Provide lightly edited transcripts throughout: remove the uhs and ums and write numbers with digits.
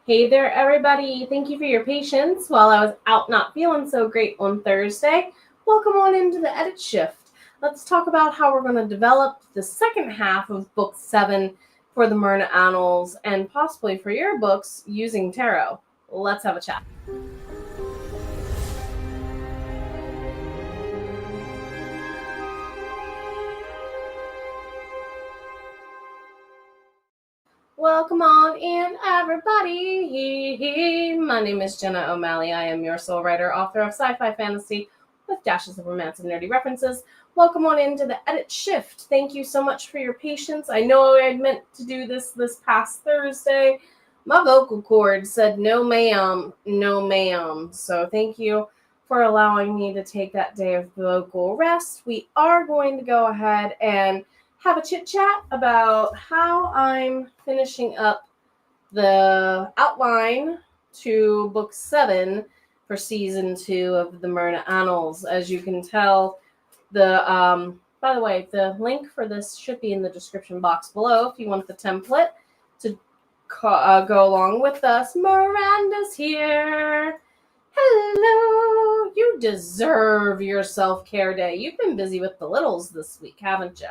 Hey there, everybody. Thank you for your patience while I was out not feeling so great on Thursday. Welcome on into the edit shift. Let's talk about how we're going to develop the second half of book 7 for the Merna Annals and possibly for your books using tarot. Let's have a chat. Welcome on in, everybody. My name is Jenna O'Malley. I am your soul writer, author of sci-fi fantasy with dashes of romance and nerdy references. Welcome on into the edit shift. Thank you so much for your patience. I know I meant to do this past Thursday. My vocal cord said no ma'am, no ma'am. So thank you for allowing me to take that day of vocal rest. We are going to go ahead and have a chit chat about how I'm finishing up the outline to book 7 for season 2 of the Merna Annals. As you can tell, by the way, the link for this should be in the description box below if you want the template to go along with us. Miranda's here. Hello. You deserve your self-care day. You've been busy with the littles this week, haven't you?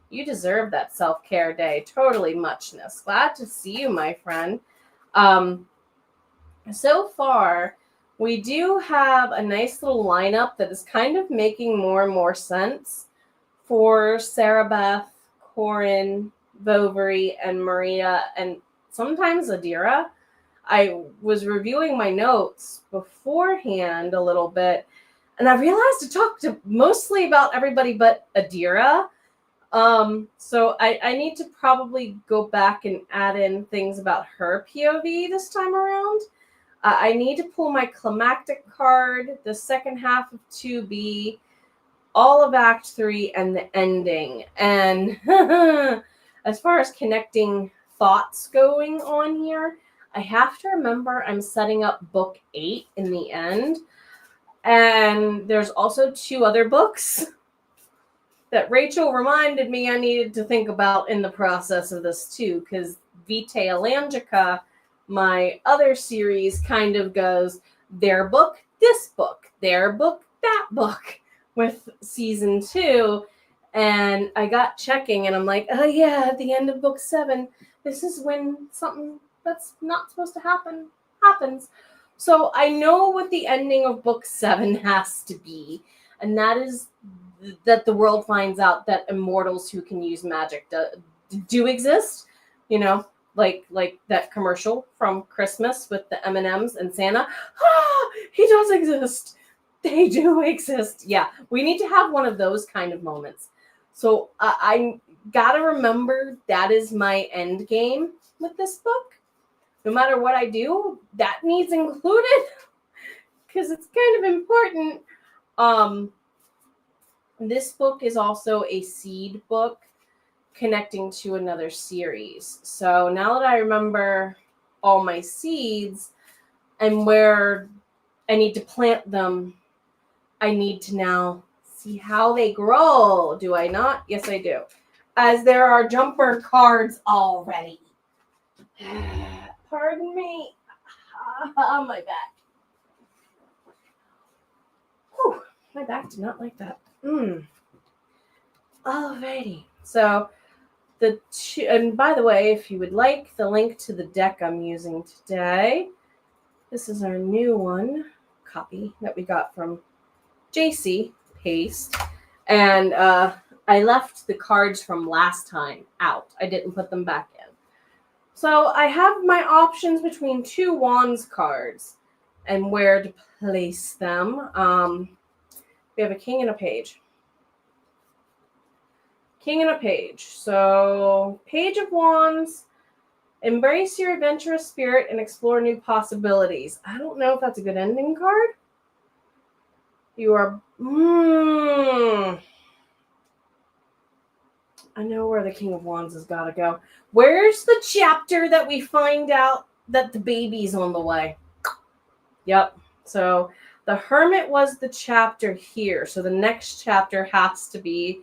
You deserve that self-care day. Totally muchness. Glad to see you, my friend. So far, we do have a nice little lineup that is kind of making more and more sense for Sarah Beth, Corin, Bovary, and Maria, and sometimes Adira. I was reviewing my notes beforehand a little bit, and I realized I talked mostly about everybody but Adira. So I need to probably go back and add in things about her POV this time around. I need to pull my climactic card, the second half of 2B, all of Act 3, and the ending. And as far as connecting thoughts going on here, I have to remember I'm setting up book 8 in the end. And there's also 2 other books that Rachel reminded me I needed to think about in the process of this too, because Vitae Alangica, my other series, kind of goes their book, this book, their book, that book with season 2. And I got checking and I'm like, oh yeah, at the end of book 7, this is when something that's not supposed to happen happens. So I know what the ending of book 7 has to be, and that is that the world finds out that immortals who can use magic do exist, you know, like that commercial from Christmas with the M&Ms and Santa. Ah, he does exist. They do exist. Yeah, we need to have one of those kind of moments. So I gotta remember that is my end game with this book. No matter what I do, that needs included because it's kind of important. This book is also a seed book connecting to another series. So now that I remember all my seeds and where I need to plant them, I need to now see how they grow. Do I not? Yes, I do. As there are jumper cards already. Pardon me. My back. Whew, my back did not like that. Alrighty. So and by the way, if you would like the link to the deck I'm using today, this is our new one copy that we got from JC Paste. And I left the cards from last time out. I didn't put them back in. So I have my options between 2 Wands cards and where to place them. We have a King and a Page. King and a Page. So, Page of Wands, embrace your adventurous spirit and explore new possibilities. I don't know if that's a good ending card. You are... I know where the King of Wands has got to go. Where's the chapter that we find out that the baby's on the way? Yep. So, the Hermit was the chapter here. So, the next chapter has to be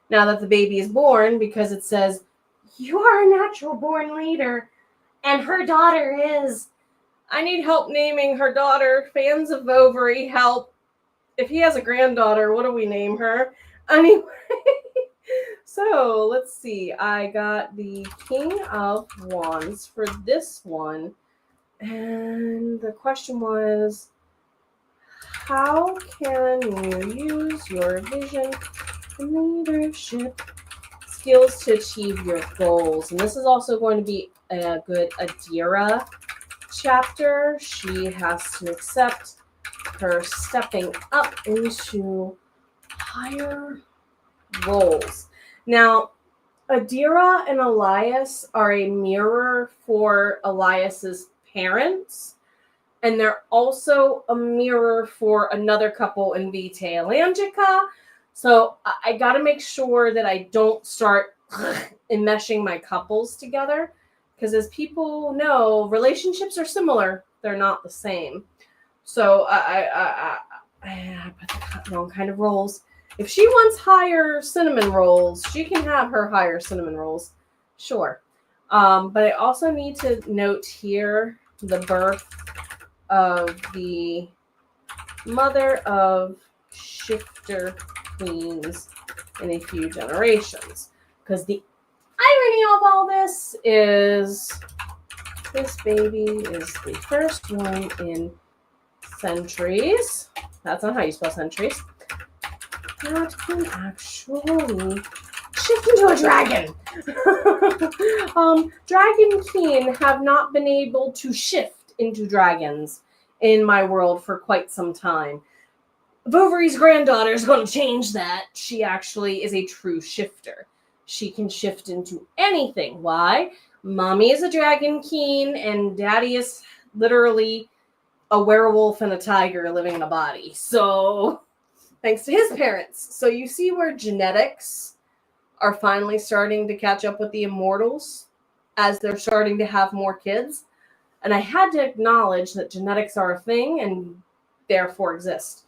now that the baby is born, because it says, you are a natural born leader, and her daughter is I need help naming her daughter. Fans of Ovary, help. If he has a granddaughter, what do we name her? Anyway, so let's see. I got the King of Wands for this one. And the question was, how can you use your vision and leadership skills to achieve your goals? And this is also going to be a good Adira chapter. She has to accept her stepping up into higher roles. Now, Adira and Elias are a mirror for Elias's parents, and they're also a mirror for another couple in Vitae Atlantica. So I got to make sure that I don't start enmeshing my couples together, because as people know, relationships are similar. They're not the same. So I put the wrong kind of rolls. If she wants higher cinnamon rolls, she can have her higher cinnamon rolls. Sure. But I also need to note here the birth of the mother of shifter queens in a few generations. Because the irony of all this is this baby is the first one in centuries. That's not how you spell centuries. That can actually shift into a dragon. Dragon King have not been able to shift into dragons in my world for quite some time. Bovary's granddaughter is going to change that. She actually is a true shifter. She can shift into anything. Why? Mommy is a dragon king, and daddy is literally a werewolf and a tiger living in a body. So, thanks to his parents. So you see where genetics are finally starting to catch up with the immortals as they're starting to have more kids. And I had to acknowledge that genetics are a thing and therefore exist.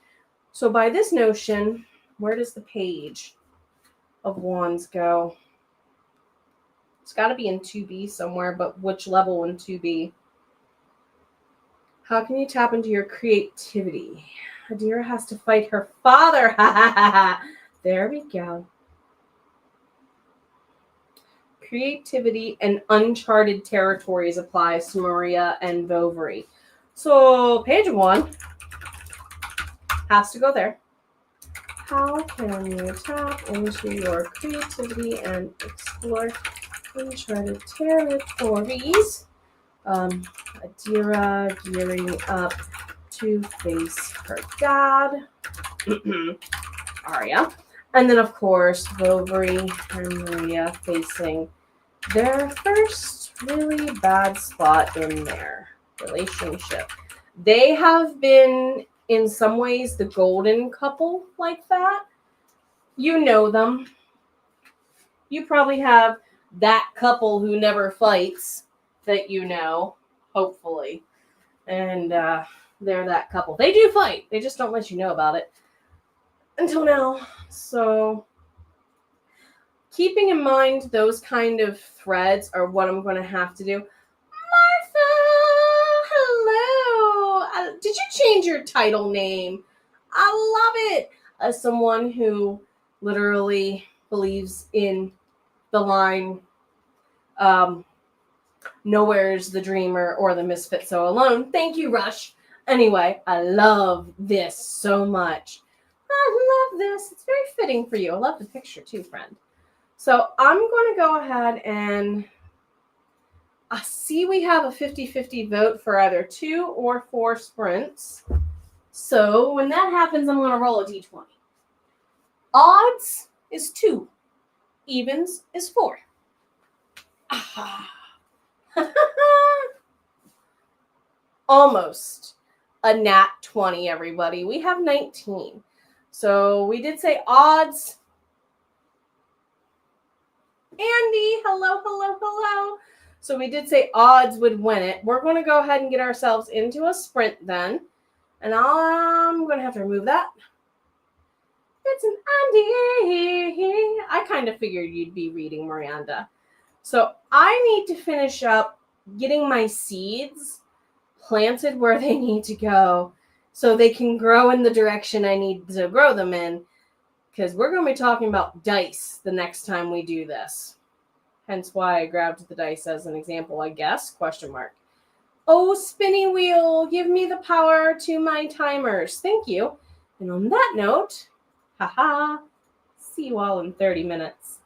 So by this notion, where does the page of wands go? It's got to be in 2B somewhere, but which level in 2B? How can you tap into your creativity? Adira has to fight her father. There we go. Creativity and uncharted territories applies to Maria and Bovary. So page 1 has to go there. How can you tap into your creativity and explore uncharted territories? Adira gearing up to face her dad. Arya. And then, of course, Bovary and Maria facing their first really bad spot in their relationship. They have been, in some ways, the golden couple like that. You know them. You probably have that couple who never fights that you know, hopefully. And they're that couple. They do fight. They just don't let you know about it until now. So keeping in mind those kind of threads are what I'm going to have to do. Martha, hello. Did you change your title name? I love it. As someone who literally believes in the line, nowhere's the dreamer or the misfit so alone. Thank you, Rush. Anyway, I love this so much. I love this. It's very fitting for you. I love the picture too, friend. So I'm going to go ahead and I see we have a 50-50 vote for either 2 or 4 sprints. So when that happens, I'm going to roll a d20. Odds is 2. Evens is 4. Almost a nat 20, everybody. We have 19. So we did say odds. Andy, hello, hello, hello. So we did say odds would win it. We're going to go ahead and get ourselves into a sprint then. And I'm going to have to remove that. It's an Andy. I kind of figured you'd be reading Miranda. So I need to finish up getting my seeds planted where they need to go so they can grow in the direction I need to grow them in, because we're going to be talking about dice the next time we do this. Hence why I grabbed the dice as an example, I guess, question mark. Oh, spinny wheel, give me the power to my timers. Thank you. And on that note, haha, see you all in 30 minutes.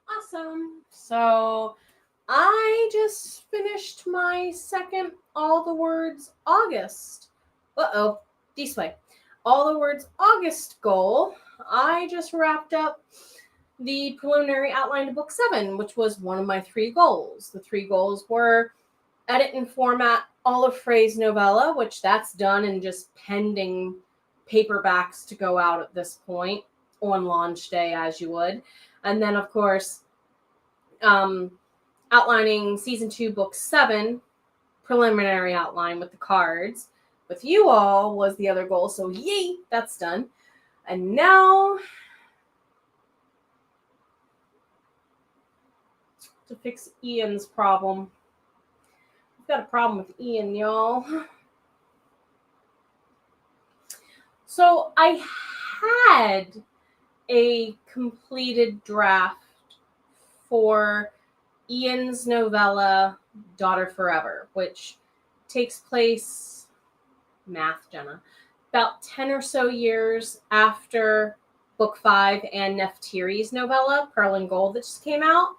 Awesome. So I just finished my second All the Words August. This way. All the Words August goal. I just wrapped up the preliminary outline to book 7, which was one of my 3 goals. The 3 goals were edit and format Olive Frey's novella, which that's done and just pending paperbacks to go out at this point on launch day, as you would. And then, of course, outlining season 2, book 7, preliminary outline with the cards. With you all was the other goal. So yay, that's done. And now to fix Ian's problem. I've got a problem with Ian, y'all. So I had a completed draft for Ian's novella, Daughter Forever, which takes place, math, Jenna, about 10 or so years after book 5 and Neftiri's novella, Pearl and Gold, that just came out.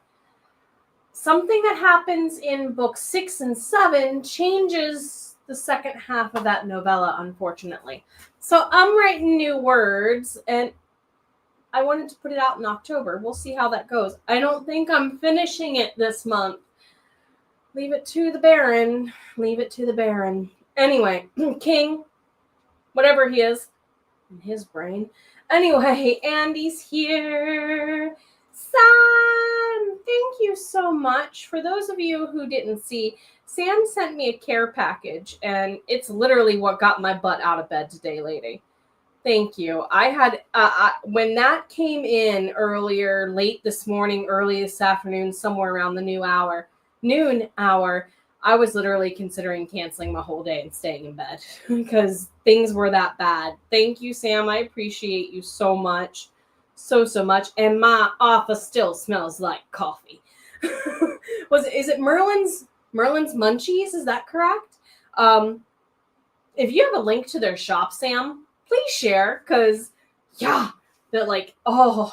Something that happens in book 6 and 7 changes the second half of that novella, unfortunately. So I'm writing new words, and I wanted to put it out in October. We'll see how that goes. I don't think I'm finishing it this month. Leave it to the Baron. Leave it to the Baron. Anyway, King, whatever he is, in his brain. Anyway, Andy's here. Sam, thank you so much. For those of you who didn't see, Sam sent me a care package, and it's literally what got my butt out of bed today, lady. Thank you. I had, when that came in earlier, late this morning, early this afternoon, somewhere around the noon hour, I was literally considering canceling my whole day and staying in bed because things were that bad. Thank you, Sam. I appreciate you so much. So much. And my office still smells like coffee. Is it Merlin's Munchies? Is that correct? If you have a link to their shop, Sam, please share, because they're like, oh,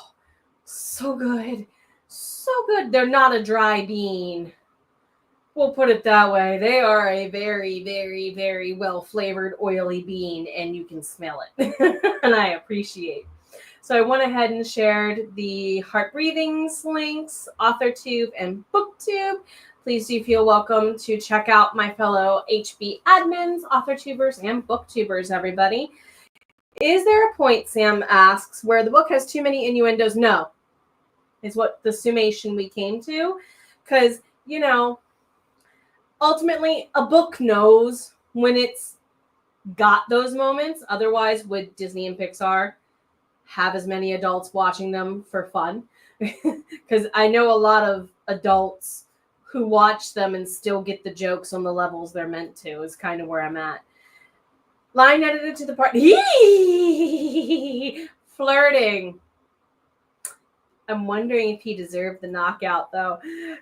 so good. So good. They're not a dry bean. We'll put it that way. They are a very, very, very well-flavored, oily bean, and you can smell it. And I appreciate. So I went ahead and shared the Heart Breathings links, Authortube, and BookTube. Please do feel welcome to check out my fellow HB admins, Authortubers, and BookTubers, everybody. Is there a point, Sam asks, where the book has too many innuendos? No, is what the summation we came to. Because, ultimately, a book knows when it's got those moments. Otherwise, would Disney and Pixar have as many adults watching them for fun? Because I know a lot of adults who watch them and still get the jokes on the levels they're meant to, is kind of where I'm at. Line edited to the part. Flirting. I'm wondering if he deserved the knockout, though.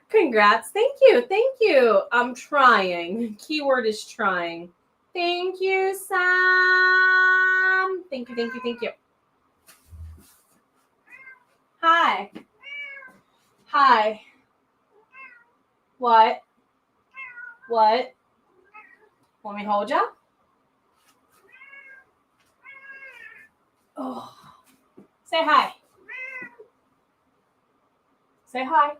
Congrats. Thank you. Thank you. I'm trying. Keyword is trying. Thank you, Sam. Thank you, thank you, thank you. Hi. Hi. What? What? Want me to hold you? Oh. Say hi. Say hi.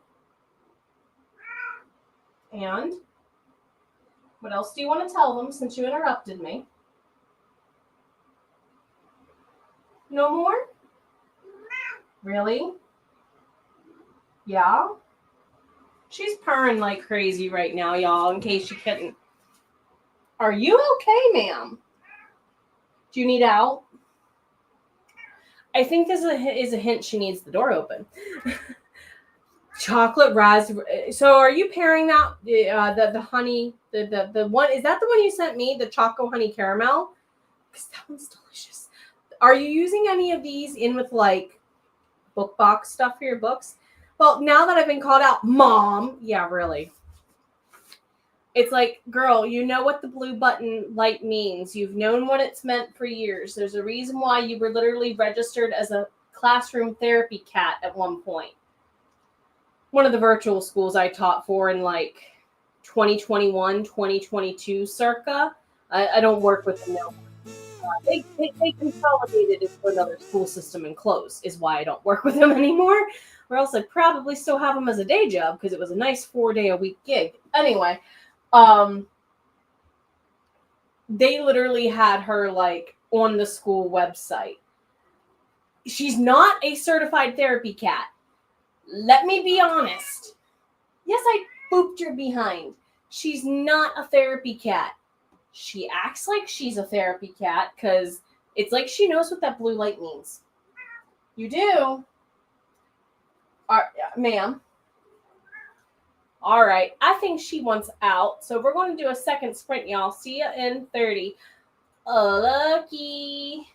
And what else do you want to tell them since you interrupted me? No more? Really? Yeah? She's purring like crazy right now, y'all, in case you couldn't. Are you okay, ma'am? Do you need out? I think this is a hint she needs the door open. Chocolate raspberry. So are you pairing that, the honey, the one, is that the one you sent me, the choco honey caramel? Because that one's delicious. Are you using any of these in with like book box stuff for your books? Well, now that I've been called out, Mom, yeah, really. It's like, girl, you know what the blue button light means. You've known what it's meant for years. There's a reason why you were literally registered as a classroom therapy cat at one point. One of the virtual schools I taught for in like 2021, 2022 circa. I don't work with them now. They consolidated into another school system and closed is why I don't work with them anymore. Or else I'd probably still have them as a day job because it was a nice 4-day-a-week gig. Anyway, they literally had her like on the school website. She's not a certified therapy cat. Let me be honest. Yes, I booped your behind. She's not a therapy cat. She acts like she's a therapy cat because it's like she knows what that blue light means. You do? Ma'am. All right. I think she wants out. So we're going to do a second sprint, y'all. See ya in 30. Lucky.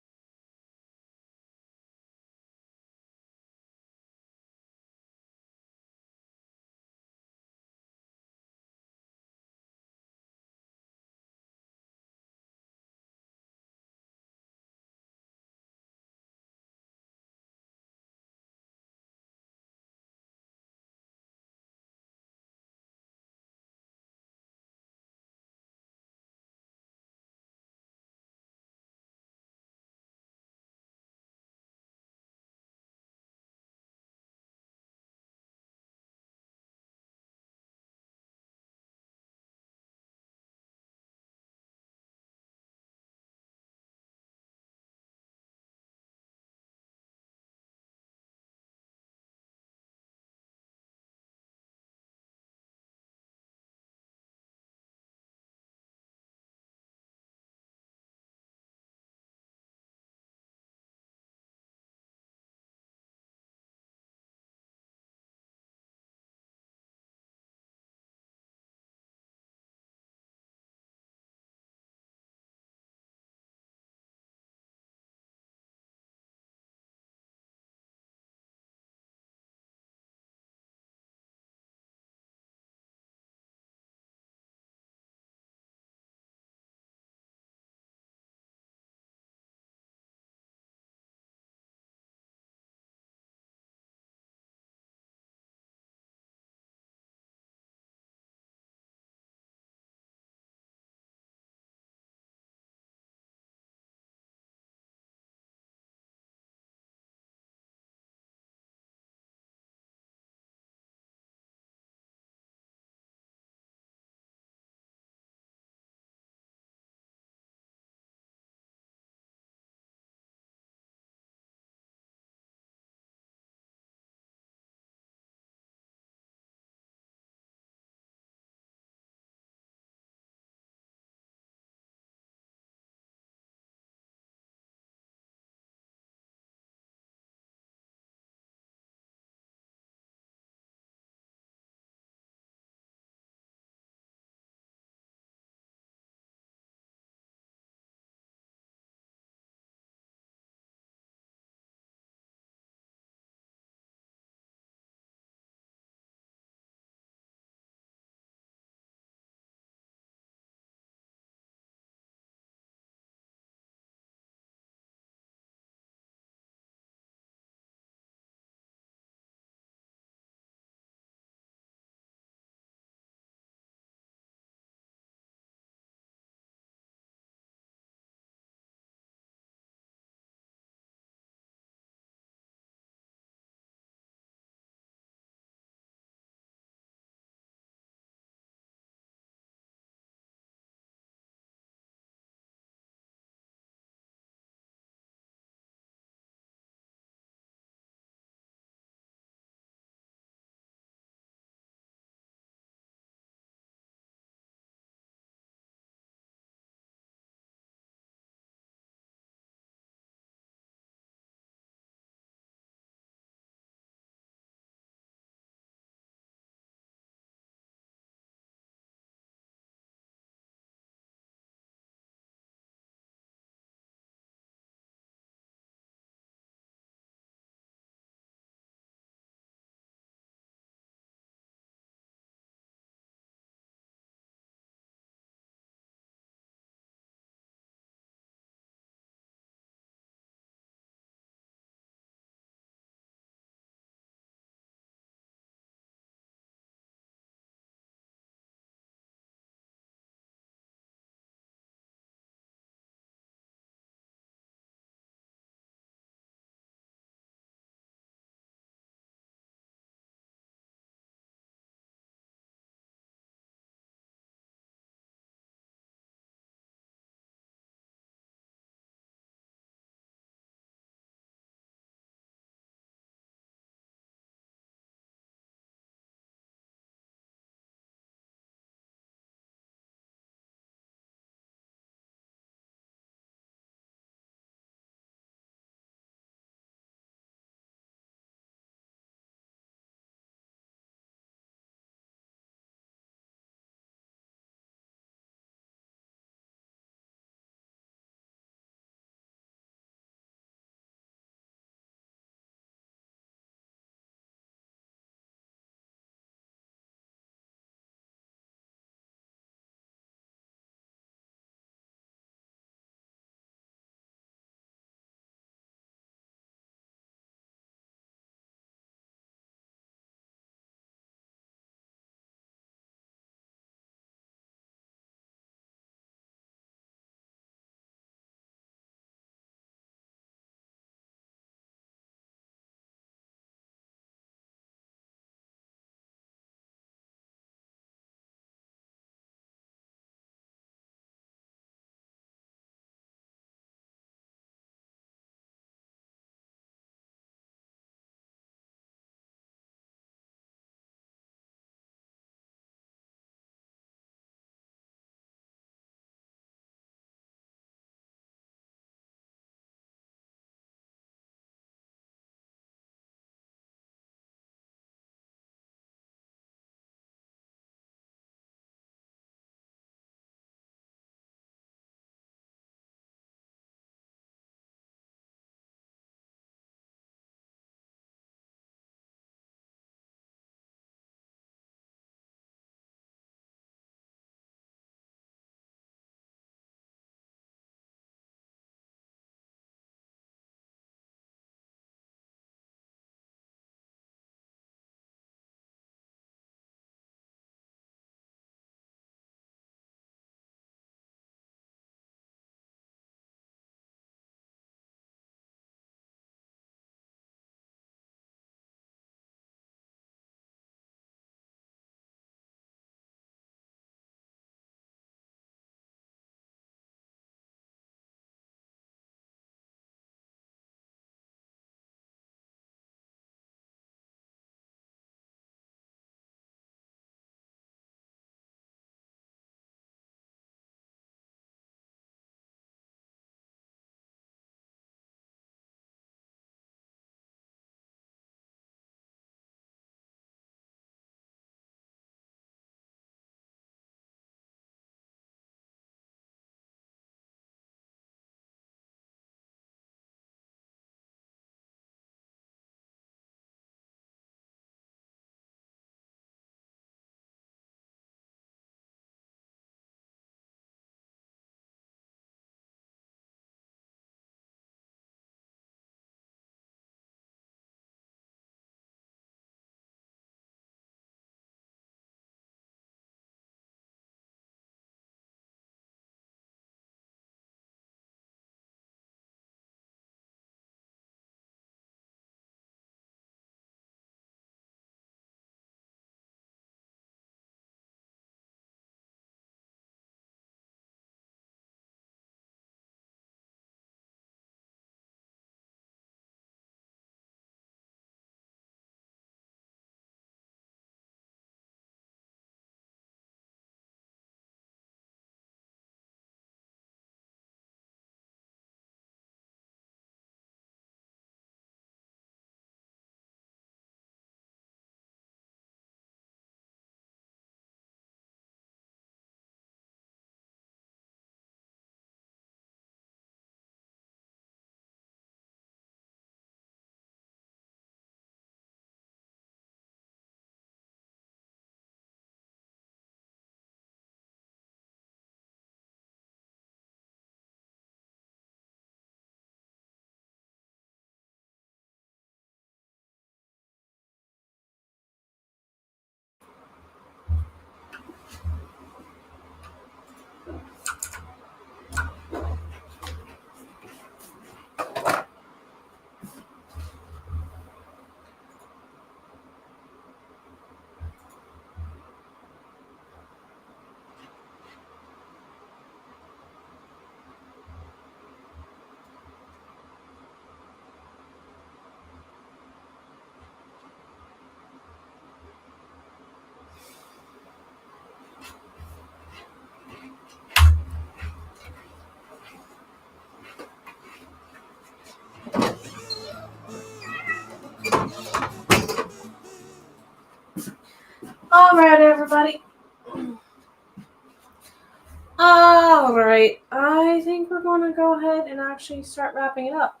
go ahead and actually start wrapping it up.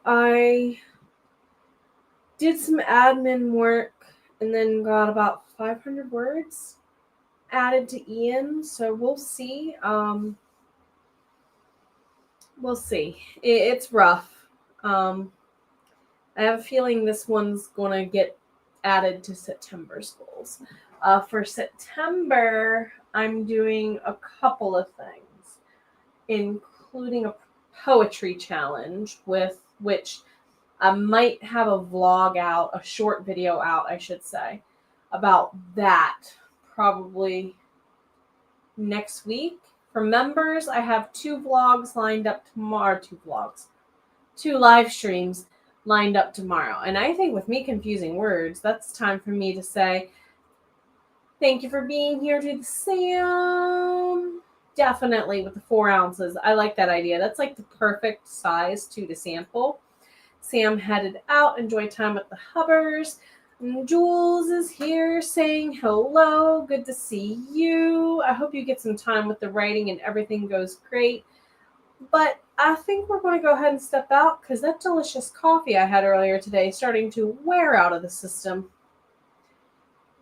I did some admin work and then got about 500 words added to Ian, so we'll see. We'll see. It's rough. I have a feeling this one's going to get added to September's goals. For September, I'm doing a couple of things, including a poetry challenge with which I might have a vlog out, a short video out, I should say, about that probably next week. For members, I have 2 vlogs lined up tomorrow, 2 live streams lined up tomorrow. And I think with me confusing words, that's time for me to say, thank you for being here to the Sam. Definitely with the 4 ounces. I like that idea. That's like the perfect size to sample. Sam headed out, enjoyed time with the Hubbers. And Jules is here saying hello. Good to see you. I hope you get some time with the writing and everything goes great. But I think we're going to go ahead and step out because that delicious coffee I had earlier today is starting to wear out of the system.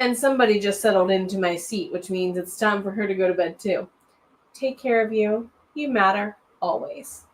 And somebody just settled into my seat, which means it's time for her to go to bed too. Take care of you. You matter always.